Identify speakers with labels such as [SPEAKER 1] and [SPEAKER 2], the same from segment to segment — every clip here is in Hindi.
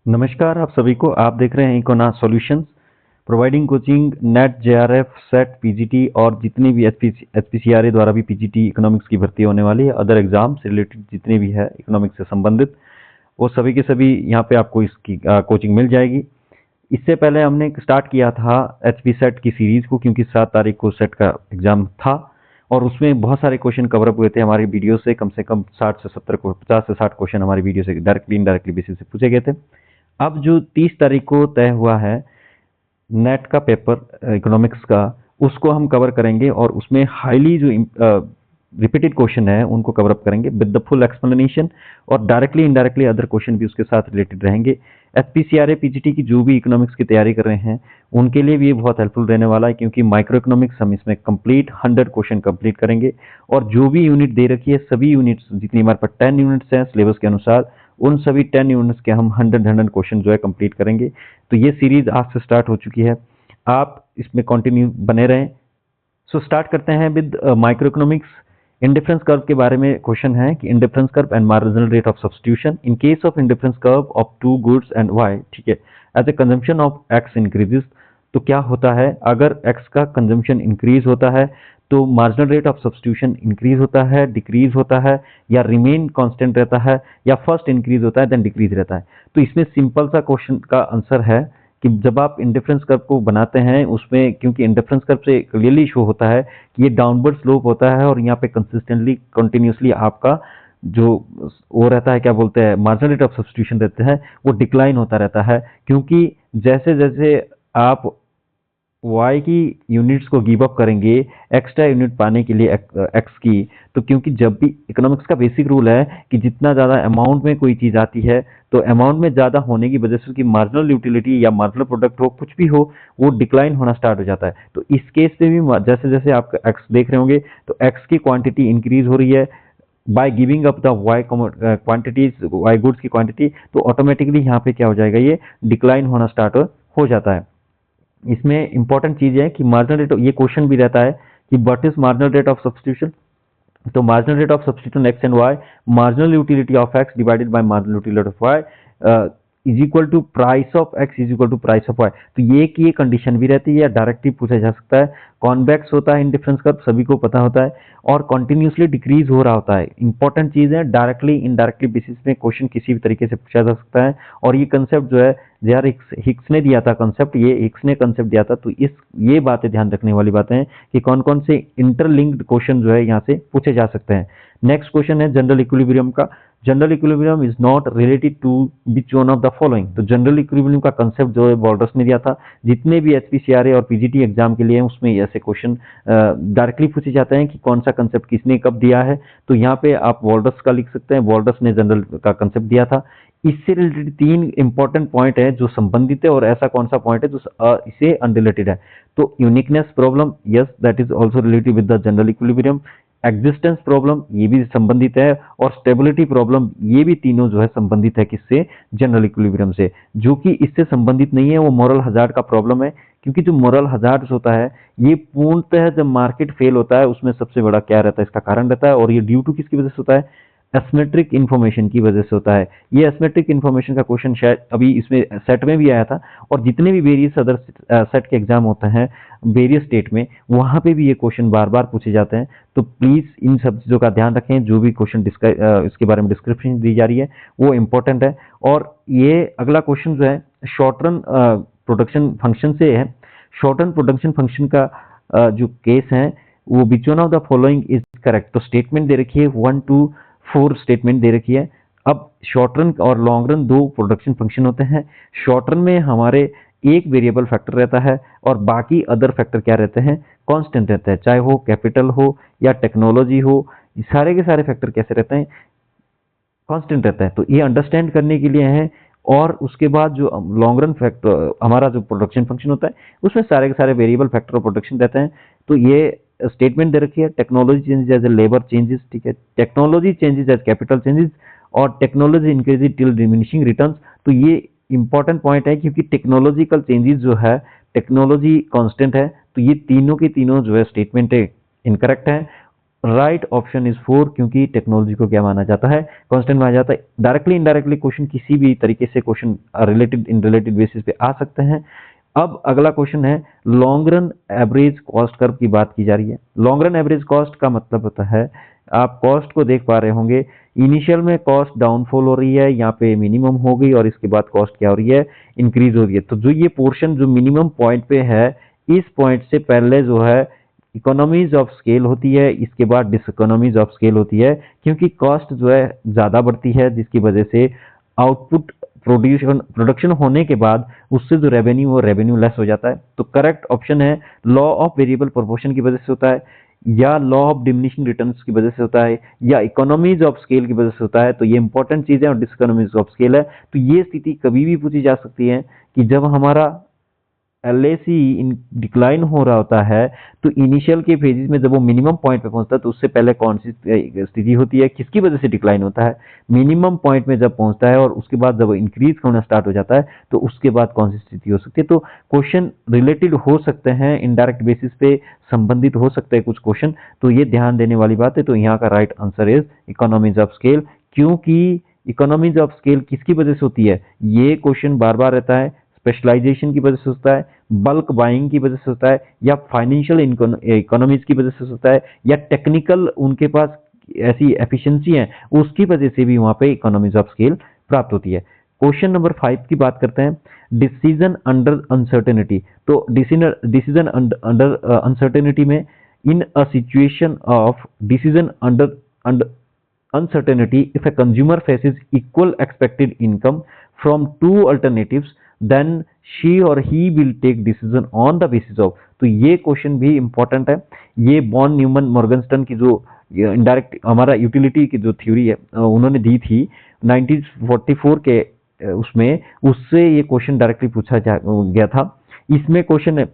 [SPEAKER 1] नमस्कार आप सभी को। आप देख रहे हैं इकोना solutions, providing coaching NET, JRF, SET, PGT और जितनी भी एचपीसीआरए द्वारा भी पीजीटी इकोनॉमिक्स की भर्ती होने वाली है, अदर एग्जाम से रिलेटेड जितने भी है इकोनॉमिक्स से संबंधित, वो सभी के सभी यहाँ पे आपको इसकी कोचिंग मिल जाएगी। इससे पहले हमने स्टार्ट किया था एचपी सेट की सीरीज को, क्योंकि 7 तारीख को सेट का एग्जाम था और उसमें बहुत सारे क्वेश्चन कवर अप हुए थे हमारी वीडियो से। कम 60 से 70 को 50 से 60 क्वेश्चन हमारी वीडियो से डायरेक्टली इनडायरेक्टली बेसिस से पूछे गए थे। अब जो 30 तारीख को तय हुआ है नेट का पेपर इकोनॉमिक्स का, उसको हम कवर करेंगे और उसमें हाईली जो रिपीटेड क्वेश्चन है उनको कवर अप करेंगे विद द फुल एक्सप्लेनेशन, और डायरेक्टली इनडायरेक्टली अदर क्वेश्चन भी उसके साथ रिलेटेड रहेंगे। एचपीसीआरए पीजीटी की जो भी इकोनॉमिक्स की तैयारी कर रहे हैं उनके लिए भी ये बहुत हेल्पफुल रहने वाला है, क्योंकि माइक्रो इकोनॉमिक्स हम इसमें कंप्लीट 100 क्वेश्चन कंप्लीट करेंगे और जो भी यूनिट दे रखी है सभी यूनिट्स जितनी हमारे पास 10 यूनिट्स हैं सिलेबस के अनुसार, उन सभी 10 यूनिट्स के हम 100 क्वेश्चन जो है कंप्लीट करेंगे। तो ये सीरीज आज से स्टार्ट हो चुकी है, आप इसमें कंटिन्यू बने रहें। सो स्टार्ट करते हैं with micro economics. Indifference curve के बारे में क्वेश्चन है कि indifference curve and marginal rate of substitution in case of indifference curve of two goods and Y, ठीक है, as a consumption of X increases. तो क्या होता है अगर एक्स का कंजम्पशन इंक्रीज होता है तो marginal rate of substitution increase होता है, डिक्रीज होता है, या रिमेन कांस्टेंट रहता है, या फर्स्ट इंक्रीज होता है देन डिक्रीज रहता है। तो इसमें सिंपल सा क्वेश्चन का आंसर है कि जब आप इंडिफरेंस कर्व को बनाते हैं उसमें, क्योंकि इंडिफरेंस कर्व से क्लियरली शो होता है कि ये डाउनवर्ड स्लोप होता है और यहाँ पे कंसिस्टेंटली कंटिन्यूसली आपका जो वो रहता है, क्या बोलते हैं, मार्जिनल रेट ऑफ सब्स्टिट्यूशन रहते हैं, वो डिक्लाइन होता रहता है। क्योंकि जैसे जैसे आप y की यूनिट्स को गिव अप करेंगे एक्स्ट्रा यूनिट पाने के लिए x की, तो क्योंकि जब भी इकोनॉमिक्स का बेसिक रूल है कि जितना ज़्यादा अमाउंट में कोई चीज़ आती है तो अमाउंट में ज़्यादा होने की वजह से उसकी मार्जिनल यूटिलिटी या मार्जिनल प्रोडक्ट हो, कुछ भी हो, वो डिक्लाइन होना स्टार्ट हो जाता है। तो इस केस में भी जैसे जैसे आप x देख रहे होंगे तो x की क्वांटिटी इंक्रीज हो रही है by giving up the y quantities, y goods की क्वांटिटी, तो ऑटोमेटिकली यहाँ पे क्या हो जाएगा, ये डिक्लाइन होना स्टार्ट हो जाता है। इसमें इंपॉर्टेंट चीज है कि मार्जिनल रेट, ये क्वेश्चन भी रहता है कि what is marginal rate of substitution. तो marginal rate of substitution X and Y, marginal utility of X divided by marginal utility of Y is equal to price of X is equal to price of Y. तो ये कंडीशन भी रहती है या डायरेक्टली पूछा जा सकता है। कॉन्वेक्स होता है इंडिफरेंस कर्व, सभी को पता होता है, और कंटिन्यूसली डिक्रीज हो रहा होता है। इंपॉर्टेंट चीज है, डायरेक्टली इनडायरेक्टली बेसिस में क्वेश्चन किसी भी तरीके से पूछा जा सकता है। और ये कंसेप्ट जो है जेआर हिक्स ने दिया था कंसेप्ट, ये हिक्स ने कंसेप्ट दिया था। तो ये बातें ध्यान रखने वाली बातें हैं कि कौन कौन से इंटरलिंक्ड क्वेश्चन जो है यहाँ से पूछे जा सकते हैं। नेक्स्ट क्वेश्चन है जनरल इक्विलिब्रियम का। General equilibrium is not related to which one of the following. तो जनरल इक्विलिब्रियम का कंसेप्ट जो है बॉर्डर्स ने दिया था। जितने भी एचपीसीआरए और पीजीटी एग्जाम के लिए हैं उसमें ऐसे क्वेश्चन डायरेक्टली पूछे जाते हैं कि कौन सा कंसेप्ट किसने कब दिया है। तो यहाँ पे आप वॉल्डर्स का लिख सकते हैं, वॉल्डर्स ने जनरल का कंसेप्ट दिया था। इससे रिलेटेड 3 इंपॉर्टेंट पॉइंट है जो संबंधित है, और ऐसा कौन सा पॉइंट है जो इससे अनरिलेटेड है। तो uniqueness problem, yes that is also related with the general equilibrium. Existence problem, ये भी संबंधित है, और स्टेबिलिटी प्रॉब्लम, ये भी तीनों जो है संबंधित है किससे, जनरल इक्विलिब्रियम से। जो कि इससे संबंधित नहीं है वो मॉरल हजार्ड का प्रॉब्लम है, क्योंकि जो मॉरल हजार्ड होता है ये पूर्णतः जब मार्केट फेल होता है उसमें सबसे बड़ा क्या रहता है, इसका कारण रहता है। और ये ड्यू टू किसकी वजह से होता है, एसमेट्रिक इन्फॉर्मेशन की वजह से होता है। ये एसमेट्रिक इन्फॉर्मेशन का क्वेश्चन शायद अभी इसमें सेट में भी आया था, और जितने भी वेरियस अदर सेट के एग्जाम होते हैं वेरियस स्टेट में, वहां पे भी ये क्वेश्चन बार बार पूछे जाते हैं। तो प्लीज इन सब चीजों का ध्यान रखें। जो भी क्वेश्चन इसके बारे में डिस्क्रिप्शन दी जा रही है वो इंपॉर्टेंट है। और ये अगला क्वेश्चन जो है शॉर्ट रन प्रोडक्शन फंक्शन से है। शॉर्ट रन प्रोडक्शन फंक्शन का जो केस है वो विच one of the following is correct. तो स्टेटमेंट दे रखी है 1 to 4 स्टेटमेंट दे रखी है। अब शॉर्ट रन और लॉन्ग रन दो प्रोडक्शन फंक्शन होते हैं। शॉर्ट रन में हमारे एक वेरिएबल फैक्टर रहता है और बाकी अदर फैक्टर क्या रहते हैं, कांस्टेंट रहते हैं, चाहे वो कैपिटल हो या टेक्नोलॉजी हो, सारे के सारे फैक्टर कैसे रहते हैं, कांस्टेंट रहता है। तो ये अंडरस्टैंड करने के लिए है। और उसके बाद जो लॉन्ग रन फैक्टर हमारा जो प्रोडक्शन फंक्शन होता है उसमें सारे के सारे वेरिएबल फैक्टर ऑफ प्रोडक्शन रहते हैं। तो ये स्टेटमेंट दे रखी है technology changes as a labour changes, ठीक है, technology changes as capital changes, और technology increase till diminishing returns. तो ये इंपॉर्टेंट पॉइंट है क्योंकि टेक्नोलॉजिकल चेंजेस जो है, टेक्नोलॉजी कांस्टेंट है, तो ये तीनों के तीनों जो है स्टेटमेंट है इनकरेक्ट है। राइट ऑप्शन इज 4, क्योंकि टेक्नोलॉजी को क्या माना जाता है, कांस्टेंट माना जाता है। डायरेक्टली इनडायरेक्टली क्वेश्चन किसी भी तरीके से क्वेश्चन रिलेटेड बेसिस पे आ सकते हैं। अब अगला क्वेश्चन है, long run average cost curve की बात की जा रही है। लॉन्ग रन एवरेज कॉस्ट का मतलब होता है, आप कॉस्ट को देख पा रहे होंगे, इनिशियल में कॉस्ट डाउनफॉल हो रही है, यहाँ पे मिनिमम हो गई और इसके बाद कॉस्ट क्या हो रही है, इंक्रीज हो रही है। तो जो ये पोर्शन जो मिनिमम पॉइंट पे है, इस पॉइंट से पहले जो है इकोनॉमीज ऑफ स्केल होती है, इसके बाद डिसइकोनॉमीज ऑफ स्केल होती है, क्योंकि कॉस्ट जो है ज्यादा बढ़ती है, जिसकी वजह से आउटपुट प्रोडक्शन होने के बाद उससे जो रेवेन्यू वो रेवेन्यू लेस हो जाता है। तो करेक्ट ऑप्शन है लॉ ऑफ वेरिएबल प्रोपोर्शन की वजह से होता है, या लॉ ऑफ डिमिनिशिंग रिटर्न्स की वजह से होता है, या इकोनॉमीज ऑफ स्केल की वजह से होता है। तो ये इंपॉर्टेंट चीज है, और डिसइकोनॉमीज ऑफ स्केल है। तो ये स्थिति कभी भी पूछी जा सकती है कि जब हमारा एलएसी इन डिक्लाइन हो रहा होता है, तो इनिशियल के फेजेस में जब वो मिनिमम पॉइंट पे पहुंचता है, तो उससे पहले कौन सी स्थिति होती है, किसकी वजह से डिक्लाइन होता है, मिनिमम पॉइंट में जब पहुंचता है, और उसके बाद जब इंक्रीज होना स्टार्ट हो जाता है, तो उसके बाद कौन सी स्थिति हो सकती है। तो क्वेश्चन रिलेटेड हो सकते हैं, इनडायरेक्ट बेसिस पे संबंधित हो सकते हैं कुछ क्वेश्चन, तो ये ध्यान देने वाली बात है। तो यहाँ का right answer is economies of scale, क्योंकि इकोनॉमीज ऑफ स्केल किसकी वजह से होती है, ये क्वेश्चन बार बार रहता है। स्पेशलाइजेशन की वजह से होता है, बल्क बाइंग की वजह से होता है, या फाइनेंशियल इकोनॉमीज की वजह से होता है, या टेक्निकल उनके पास ऐसी एफिशिएंसी है, उसकी वजह से भी वहां पे इकोनॉमीज ऑफ स्केल प्राप्त होती है। क्वेश्चन नंबर 5 की बात करते हैं, डिसीजन अंडर अनसर्टेनिटी। तो डिसीजन अंडर अनसर्टेनिटी में, in a situation of decision under uncertainty, if a consumer faces equal expected income from two alternatives, then she or he will take decision on the basis of। तो ये क्वेश्चन भी इंपॉर्टेंट है। ये बॉन न्यूमन मॉर्गनस्टन की जो इनडायरेक्ट हमारा यूटिलिटी की जो थ्योरी है उन्होंने दी थी 1944 के उसमें, उससे ये क्वेश्चन डायरेक्टली पूछा गया था। इसमें क्वेश्चन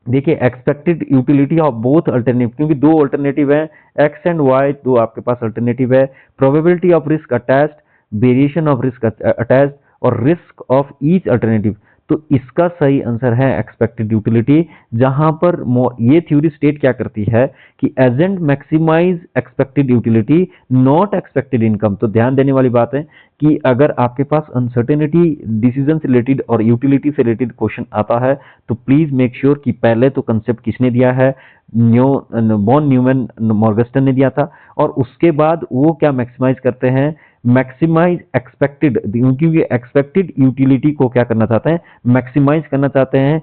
[SPEAKER 1] देखिए, expected utility of both alternative, क्योंकि दो अल्टरनेटिव है, एक्स एंड वाई, दो आपके पास अल्टरनेटिव है, probability of risk attached, variation of risk attached, और रिस्क ऑफ ईच अल्टरनेटिव। तो इसका सही आंसर है एक्सपेक्टेड यूटिलिटी। जहां पर ये थ्योरी स्टेट क्या करती है कि agent maximise expected utility not expected income. तो ध्यान देने वाली बात है कि अगर आपके पास अनसर्टेनिटी डिसीजन से रिलेटेड और यूटिलिटी से रिलेटेड क्वेश्चन आता है, तो प्लीज मेक श्योर कि पहले तो कंसेप्ट किसने दिया है, बॉन न्यूमन मॉर्गनस्टन ने दिया था, और उसके बाद वो क्या मैक्सिमाइज करते हैं, मैक्सिमाइज एक्सपेक्टेड, क्योंकि एक्सपेक्टेड यूटिलिटी को क्या करना चाहते हैं, मैक्सिमाइज करना चाहते हैं।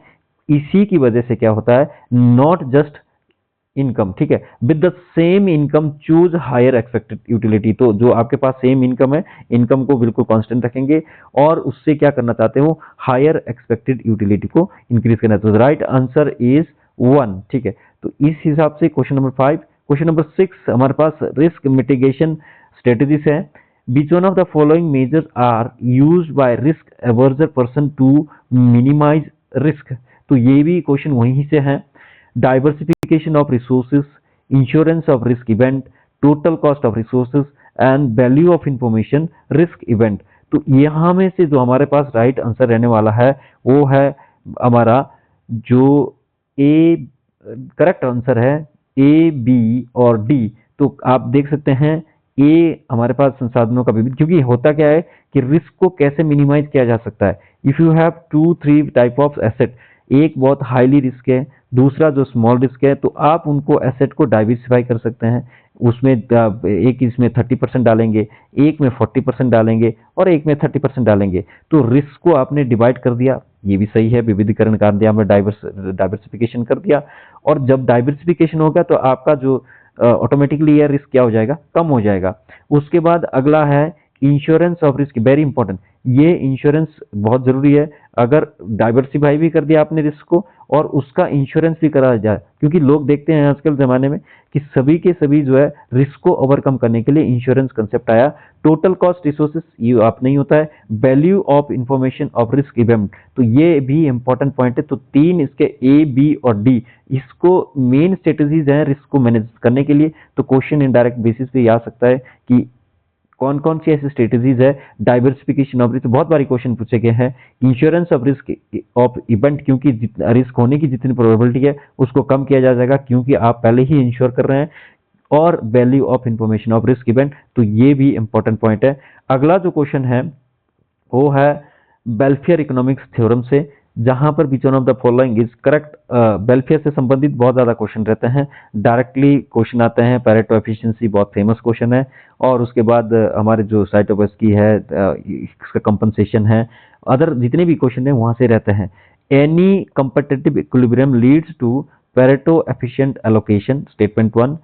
[SPEAKER 1] इसी की वजह से क्या होता है, नॉट जस्ट इनकम, ठीक है, with the same income choose higher expected utility. तो जो आपके पास सेम इनकम है, इनकम को बिल्कुल कांस्टेंट रखेंगे, और उससे क्या करना चाहते हो, हायर एक्सपेक्टेड यूटिलिटी को इंक्रीज करना। तो राइट आंसर इज 1, ठीक है। तो इस हिसाब से क्वेश्चन नंबर 5। क्वेश्चन नंबर 6 हमारे पास रिस्क मिटिगेशन स्ट्रेटेजीज है। Which one of the following measures are used by risk averse person to minimize risk? तो ये भी क्वेश्चन वहीं से है। Diversification of resources, insurance of risk event, total cost of resources, and value of information risk event. तो यहाँ में से जो हमारे पास राइट आंसर रहने वाला है वो है हमारा जो ए, करेक्ट आंसर है ए, बी और डी। तो आप देख सकते हैं ए हमारे पास संसाधनों का विविध, क्योंकि होता क्या है कि रिस्क को कैसे मिनिमाइज किया जा सकता है। If you have 2-3 type of asset, एक बहुत हाईली रिस्क है, दूसरा जो स्मॉल रिस्क है, तो आप उनको एसेट को डाइवर्सिफाई कर सकते हैं। उसमें एक इसमें 30% डालेंगे, एक में 40% डालेंगे, और एक में 30% डालेंगे। तो रिस्क को आपने डिवाइड कर दिया, ये भी सही है, विविधीकरण कर दिया, हमने डाइवर्सिफिकेशन कर दिया। और जब डाइवर्सिफिकेशन होगा तो आपका जो ऑटोमेटिकली यह रिस्क क्या हो जाएगा, कम हो जाएगा। उसके बाद अगला है insurance of risk, very important. ये इंश्योरेंस बहुत जरूरी है। अगर डाइवर्सिफाई भी कर दिया आपने रिस्क को, और उसका इंश्योरेंस भी करा जाए, क्योंकि लोग देखते हैं आजकल जमाने में कि सभी के सभी जो है रिस्क को ओवरकम करने के लिए इंश्योरेंस कंसेप्ट आया। टोटल कॉस्ट रिसोर्सेस ये आप नहीं होता है, value of information of risk event, तो ये भी इंपॉर्टेंट पॉइंट है। तो 3 इसके ए, बी और डी, इसको मेन स्ट्रेटेजीज हैं रिस्क को मैनेज करने के लिए। तो क्वेश्चन इनडायरेक्ट बेसिस पे आ सकता है कि कौन कौन सी ऐसी स्ट्रेटेजीज है। डाइवर्सिफिकेशन ऑफ रिस्क बहुत बारी क्वेश्चन पूछे गए हैं। Insurance of risk of event, क्योंकि रिस्क होने की जितनी प्रोबेबिलिटी है उसको कम किया जा जाएगा, क्योंकि आप पहले ही इंश्योर कर रहे हैं। और value of information of risk event, तो ये भी इंपॉर्टेंट पॉइंट है। अगला जो क्वेश्चन है वो है वेलफेयर इकोनॉमिक्स थ्योरम से, जहां पर विच one of the following is correct. Welfare से संबंधित बहुत ज्यादा क्वेश्चन रहते हैं, डायरेक्टली क्वेश्चन आते हैं। पैरेटो एफिशिएंसी बहुत फेमस क्वेश्चन है, और उसके बाद हमारे जो साइटोपेस्की है, इसका कंपनसेशन है, अदर जितने भी क्वेश्चन है वहां से रहते हैं। Any competitive equilibrium leads to Pareto efficient allocation, statement 1।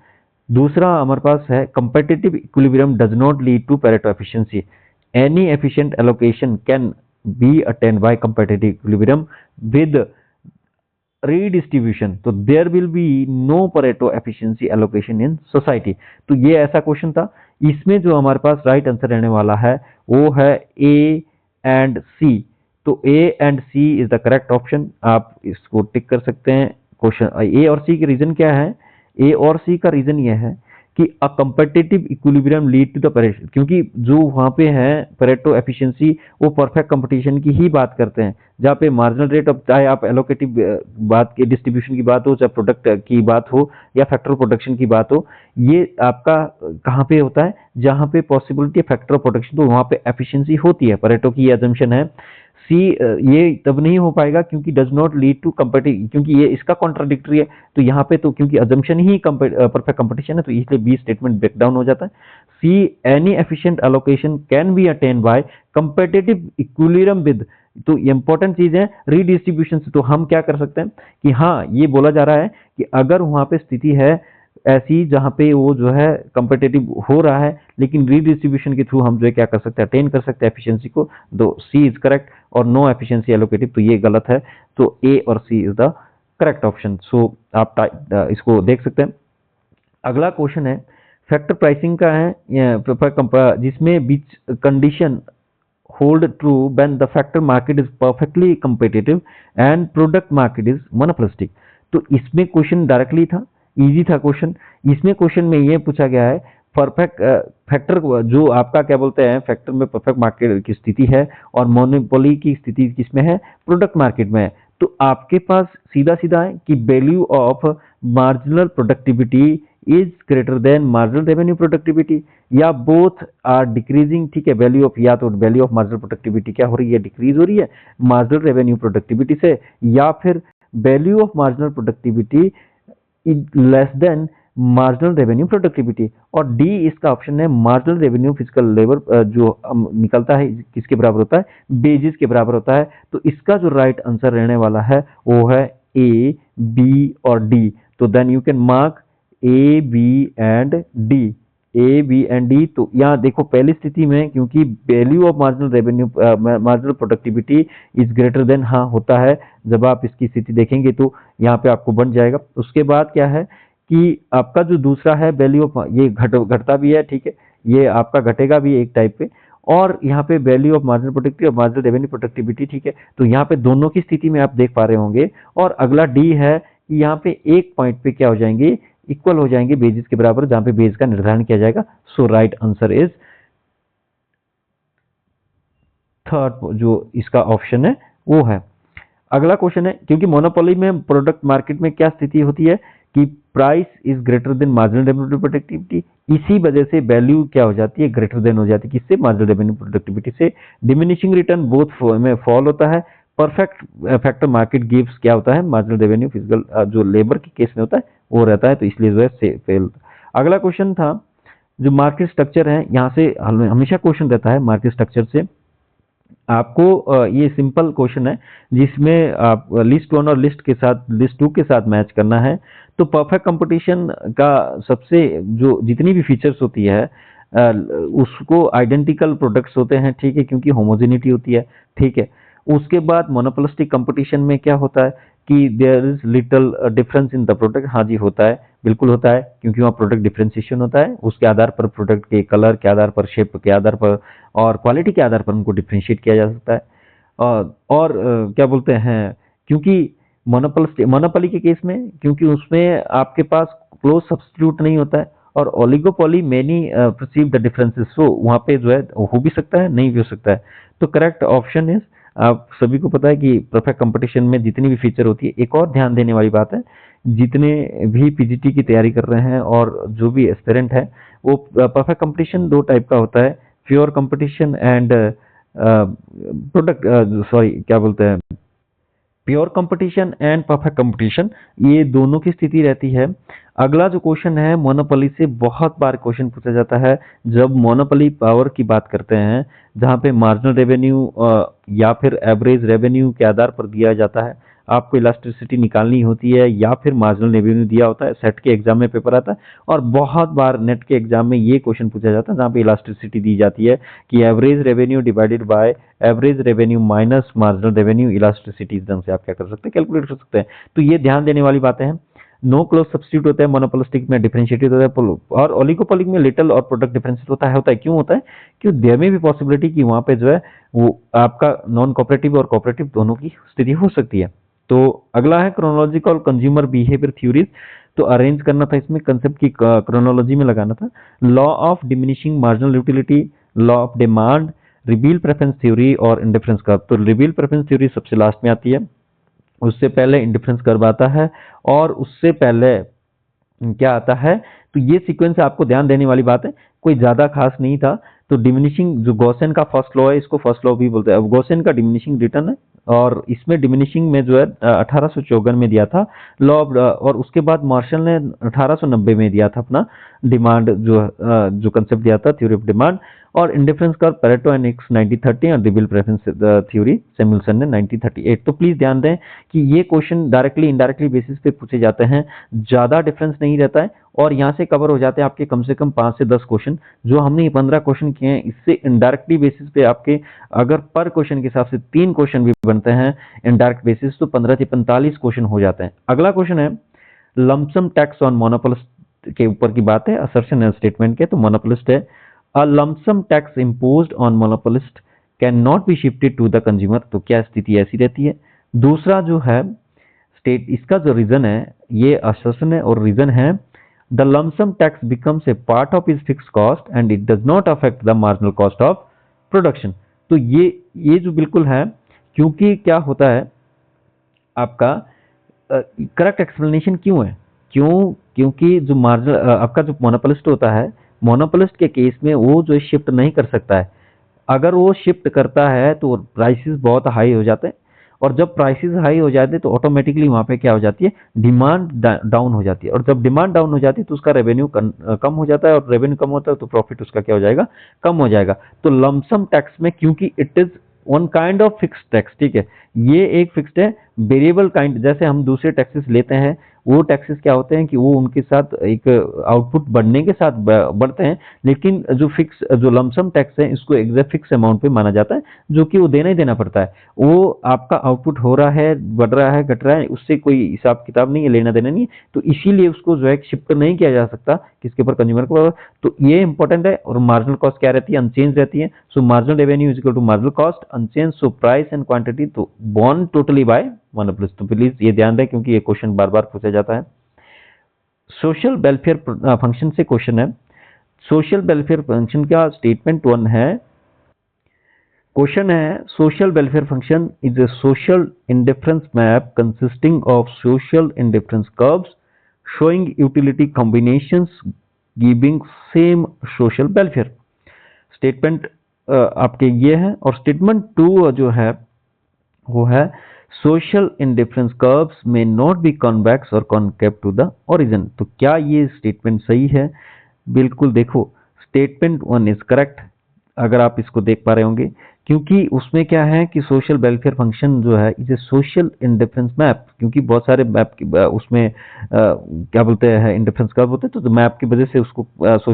[SPEAKER 1] दूसरा हमारे पास है competitive equilibrium does not lead to Pareto efficiency. Any efficient allocation can be attained by competitive equilibrium with redistribution. तो there will be no Pareto efficiency allocation in society. तो ये ऐसा क्वेश्चन था। इसमें जो हमारे पास राइट आंसर रहने वाला है वो है A एंड C। तो A and C is the correct option, आप इसको टिक कर सकते हैं। क्वेश्चन A और C के रीजन क्या है? ए और सी का रीजन ये है कि a competitive equilibrium lead to the Pareto, क्योंकि जो वहां पे है परेटो एफिशिएंसी वो परफेक्ट कंपटीशन की ही बात करते हैं, जहाँ पे मार्जिनल रेट ऑफ, चाहे आप एलोकेटिव बात की, डिस्ट्रीब्यूशन की बात हो, चाहे प्रोडक्ट की बात हो या फैक्टर प्रोडक्शन की बात हो, ये आपका कहाँ पे होता है? जहाँ पे पॉसिबिलिटी फैक्टर ऑफ प्रोडक्शन, तो वहां पे एफिशिएंसी होती है। परेटो की ये अजम्पशन है। सी ये तब नहीं हो पाएगा क्योंकि does not lead to competitive, क्योंकि ये इसका कॉन्ट्राडिक्टरी है। तो यहाँ पे तो क्योंकि अजम्पशन ही परफेक्ट कंपटीशन है, तो इसलिए बी स्टेटमेंट ब्रेक डाउन हो जाता है। See any efficient allocation can be attain bye competitive equilibrium with, तो इंपॉर्टेंट चीज है रीडिस्ट्रीब्यूशन से। तो हम क्या कर सकते हैं कि हाँ, ये बोला जा रहा है कि अगर वहां पे स्थिति है ऐसी जहां पे वो जो है कंपेटिटिव हो रहा है, लेकिन रीडिस्ट्रीब्यूशन के थ्रू हम जो है क्या कर सकते हैं? अटेन कर सकते हैं एफिशिएंसी को। दो सी इज करेक्ट और नो एफिशिएंसी एलोकेटिव, तो ये गलत है। तो ए और सी इज द करेक्ट ऑप्शन। सो आप इसको देख सकते हैं। अगला क्वेश्चन है फैक्टर प्राइसिंग का है, जिसमें बीच condition hold true when the factor market is perfectly competitive and product market is monopolistic। तो इसमें क्वेश्चन डायरेक्टली था, इजी था क्वेश्चन। इसमें क्वेश्चन में ये पूछा गया है परफेक्ट फैक्टर जो आपका क्या बोलते हैं, फैक्टर में परफेक्ट मार्केट की स्थिति है और मोनोपोली की स्थिति किसमें है? प्रोडक्ट मार्केट में है। तो आपके पास सीधा सीधा है कि value of marginal productivity is greater then marginal revenue productivity, या बोथ आर डिक्रीजिंग। ठीक है, वैल्यू ऑफ, या तो वैल्यू ऑफ मार्जिनल प्रोडक्टिविटी क्या हो रही है? डिक्रीज हो रही है मार्जिनल रेवेन्यू प्रोडक्टिविटी से, या फिर value of marginal productivity less than marginal revenue productivity. और डी इसका ऑप्शन है, मार्जिनल रेवेन्यू फिजिकल लेबर जो निकलता है किसके बराबर होता है? बेजिस के बराबर होता है। तो इसका जो राइट आंसर रहने वाला है वो है ए, बी और डी। तो then you can mark A, B and D, A, B and D. तो यहाँ देखो पहली स्थिति में क्योंकि value of marginal revenue marginal productivity is greater than, हाँ होता है। जब आप इसकी स्थिति देखेंगे तो यहाँ पे आपको बन जाएगा। उसके बाद क्या है कि आपका जो दूसरा है वैल्यू ऑफ, ये घटता भी है, ठीक है, ये आपका घटेगा भी एक टाइप पे। और यहाँ पे वैल्यू ऑफ मार्जिनल प्रोडक्टिविटी और मार्जिनल रेवेन्यू प्रोडक्टिविटी, ठीक है। तो यहाँ पे दोनों की स्थिति में आप देख पा रहे होंगे। और अगला डी है कि यहाँ पे एक पॉइंट पे क्या हो जाएंगे? इक्वल हो जाएंगे बेसिस के बराबर, जहां पे बेस का निर्धारण किया जाएगा। सो राइट आंसर इज थर्ड, जो इसका ऑप्शन है वो है। अगला क्वेश्चन है, क्योंकि मोनोपोली में प्रोडक्ट मार्केट में क्या स्थिति होती है कि price is greater then marginal revenue productivity, इसी वजह से वैल्यू क्या हो जाती है? ग्रेटर देन हो जाती है। किससे? मार्जिनल रेवेन्यू प्रोडक्टिविटी से। डिमिनिशिंग रिटर्न बोथ में फॉल होता है। परफेक्ट फैक्टर मार्केट गिव्स क्या होता है? मार्जिनल रेवेन्यू फिजिकल जो लेबर के केस में होता है वो रहता है, तो इसलिए जो है फेल। अगला क्वेश्चन था जो मार्केट स्ट्रक्चर है, यहाँ से हमेशा क्वेश्चन रहता है मार्केट स्ट्रक्चर से। आपको ये सिंपल क्वेश्चन है जिसमें आप लिस्ट 1 और लिस्ट के साथ, लिस्ट 2 के साथ मैच करना है। तो परफेक्ट कंपटीशन का सबसे जो जितनी भी फीचर्स होती है उसको आइडेंटिकल प्रोडक्ट्स होते हैं, ठीक है, क्योंकि होमोजेनिटी होती है, ठीक है। उसके बाद मोनोपोलिस्टिक कंपटीशन में क्या होता है कि there is little difference in the product. हाँ जी, होता है, बिल्कुल होता है, क्योंकि वहाँ प्रोडक्ट डिफरेंशिएशन होता है। उसके आधार पर, प्रोडक्ट के कलर के आधार पर, शेप के आधार पर और क्वालिटी के आधार पर उनको डिफरेंशिएट किया जा सकता है। और क्या बोलते हैं, क्योंकि मोनोपोली के केस में, क्योंकि उसमें आपके पास क्लोज सब्स्टिट्यूट नहीं होता है, और oligopoly many perceive the differences, so वहाँ पे जो है हो भी सकता है, नहीं भी हो सकता है। तो करेक्ट ऑप्शन इज, आप सभी को पता है कि परफेक्ट कंपटीशन में जितनी भी फीचर होती है, एक और ध्यान देने वाली बात है जितने भी पीजीटी की तैयारी कर रहे हैं और जो भी एस्पिरेंट है वो परफेक्ट कंपटीशन दो टाइप का होता है, pure competition and product sorry क्या बोलते हैं, pure competition and perfect competition, ये दोनों की स्थिति रहती है। अगला जो क्वेश्चन है मोनोपोली से बहुत बार क्वेश्चन पूछा जाता है जब मोनोपोली पावर की बात करते हैं, जहां पे मार्जिनल रेवेन्यू या फिर एवरेज रेवेन्यू के आधार पर दिया जाता है, आपको इलास्टिसिटी निकालनी होती है या फिर मार्जिनल रेवेन्यू दिया होता है। सेट के एग्जाम में पेपर आता है और बहुत बार नेट के एग्जाम में ये क्वेश्चन पूछा जाता है जहां पे इलास्टिसिटी दी जाती है कि average revenue divided by average revenue minus marginal revenue elasticity, इस ढंग से आप क्या कर सकते हैं, कैलकुलेट कर सकते हैं। तो ये ध्यान देने वाली बातें हैं। नो क्लोज सब्स्टिट्यूट होता है, मोनोपोलिस्टिक में डिफरेंशिएटेड होता है और ओलिगोपोलिक में लिटिल और प्रोडक्ट डिफरेंशिएट होता है। क्यों होता है? क्योंकि देयर में भी पॉसिबिलिटी कि वहां पे जो है वो आपका नॉन कोऑपरेटिव और कोऑपरेटिव दोनों की स्थिति हो सकती है। तो अगला है क्रोनोलॉजिकल कंज्यूमर बिहेवियर थ्योरीज। तो अरेंज करना था, इसमें कंसेप्ट की क्रोनोलॉजी में लगाना था। Law of diminishing marginal utility, law of demand, reveal preference theory और इंडिफरेंस कर्व। तो रिवील प्रेफरेंस थ्योरी सबसे लास्ट में आती है, उससे पहले इंडिफरेंस कर्व आता है और उससे पहले क्या आता है। तो ये सीक्वेंस आपको ध्यान देने वाली बात है, कोई ज्यादा खास नहीं था। तो डिमिनिशिंग जो गॉसेन का फर्स्ट लॉ है, इसको फर्स्ट लॉ भी बोलते हैं। अब गॉसेन का डिमिनिशिंग रिटर्न है और इसमें डिमिनिशिंग में जो है 1854 में दिया था लॉ ऑफ, और उसके बाद मार्शल ने 1890 में दिया था अपना डिमांड जो कंसेप्ट दिया था, थ्योरी ऑफ डिमांड। और indifference curve Pareto and Hicks 1930 और रिवील प्रेफरेंस थ्योरी सैमुअलसन ने 1938। तो प्लीज ध्यान दें कि ये क्वेश्चन डायरेक्टली इनडायरेक्टली बेसिस पे पूछे जाते हैं, ज्यादा डिफरेंस नहीं रहता है और यहाँ से कवर हो जाते हैं आपके कम से कम 5 से 10 क्वेश्चन। जो हमने ये 15 क्वेश्चन किए हैं, इससे इनडायरेक्टली बेसिस पे आपके अगर पर क्वेश्चन के हिसाब से 3 क्वेश्चन भी बनते हैं इनडायरेक्ट बेसिस, तो 15 से 45 क्वेश्चन हो जाते हैं। अगला क्वेश्चन है लमसम टैक्स ऑन मोनोपोलिस्ट के ऊपर की बात है, असर्शन एंड स्टेटमेंट के। तो मोनोपोलिस्ट है, a lump sum tax imposed on monopolist can not be shifted to the consumer. तो क्या स्थिति ऐसी रहती है? दूसरा जो है स्टेट, इसका जो रीजन है, ये असर्शन है और रीजन है the lump sum tax becomes a part of his fixed cost and it does not affect the marginal cost of production। तो ये जो बिल्कुल है, क्योंकि क्या होता है आपका करेक्ट एक्सप्लेनेशन क्यों है, क्योंकि जो मार्जिनल आपका जो मोनोपोलिस्ट होता है, मोनोपोलिस्ट के केस में वो जो शिफ्ट नहीं कर सकता है। अगर वो शिफ्ट करता है तो प्राइसेस बहुत हाई हो जाते हैं और जब प्राइसेस हाई हो जाते हैं तो ऑटोमेटिकली वहां पे क्या हो जाती है, डिमांड डाउन हो जाती है और जब डिमांड डाउन हो जाती है तो उसका रेवेन्यू कम हो जाता है और रेवेन्यू कम होता है तो प्रॉफिट उसका क्या हो जाएगा, कम हो जाएगा। तो लमसम टैक्स में क्योंकि it is one kind of fixed tax, ठीक है, ये एक फिक्स्ड है, वेरिएबल काइंड, जैसे हम दूसरे टैक्सेस लेते हैं वो टैक्सेस क्या होते हैं कि वो उनके साथ एक आउटपुट बढ़ने के साथ बढ़ते हैं, लेकिन जो लमसम टैक्स है इसको एग्जैक्ट फिक्स अमाउंट पे माना जाता है जो कि वो देना ही देना पड़ता है। वो आपका आउटपुट हो रहा है, बढ़ रहा है, घट रहा है, उससे कोई हिसाब किताब नहीं है, लेना देना नहीं है, तो इसीलिए उसको जो है शिफ्ट नहीं किया जा सकता किसके ऊपर, कंज्यूमर के ऊपर। तो ये इंपॉर्टेंट है। और मार्जिनल कॉस्ट क्या रहती है, अनचेंज रहती है। So marginal revenue is equal to marginal cost unchange, so price and quantity तो बॉर्न टोटली बाय मोनोपोलिस्ट। तो प्लीज ये ध्यान दें क्योंकि ये क्वेश्चन बार बार पूछा जाता है। सोशल वेलफेयर फंक्शन से क्वेश्चन है। सोशल वेलफेयर फंक्शन का स्टेटमेंट 1 है, क्वेश्चन है social welfare function is a social indifference map consisting of social indifference curves showing utility combinations giving same social welfare. Statement आपके ये है और स्टेटमेंट 2 जो है वो है सोशल इंडिफरेंस कर्व्स में नॉट बी कॉन्वेक्स और कॉन्केव टू द ओरिजिन। तो क्या ये स्टेटमेंट सही है? बिल्कुल, देखो स्टेटमेंट 1 इज करेक्ट अगर आप इसको देख पा रहे होंगे, क्योंकि उसमें क्या है कि सोशल वेलफेयर फंक्शन जो है is a social indifference map, क्योंकि बहुत सारे मैप उसमें क्या बोलते हैं इंडिफरेंस कर्व होते हैं, तो मैप की वजह से उसको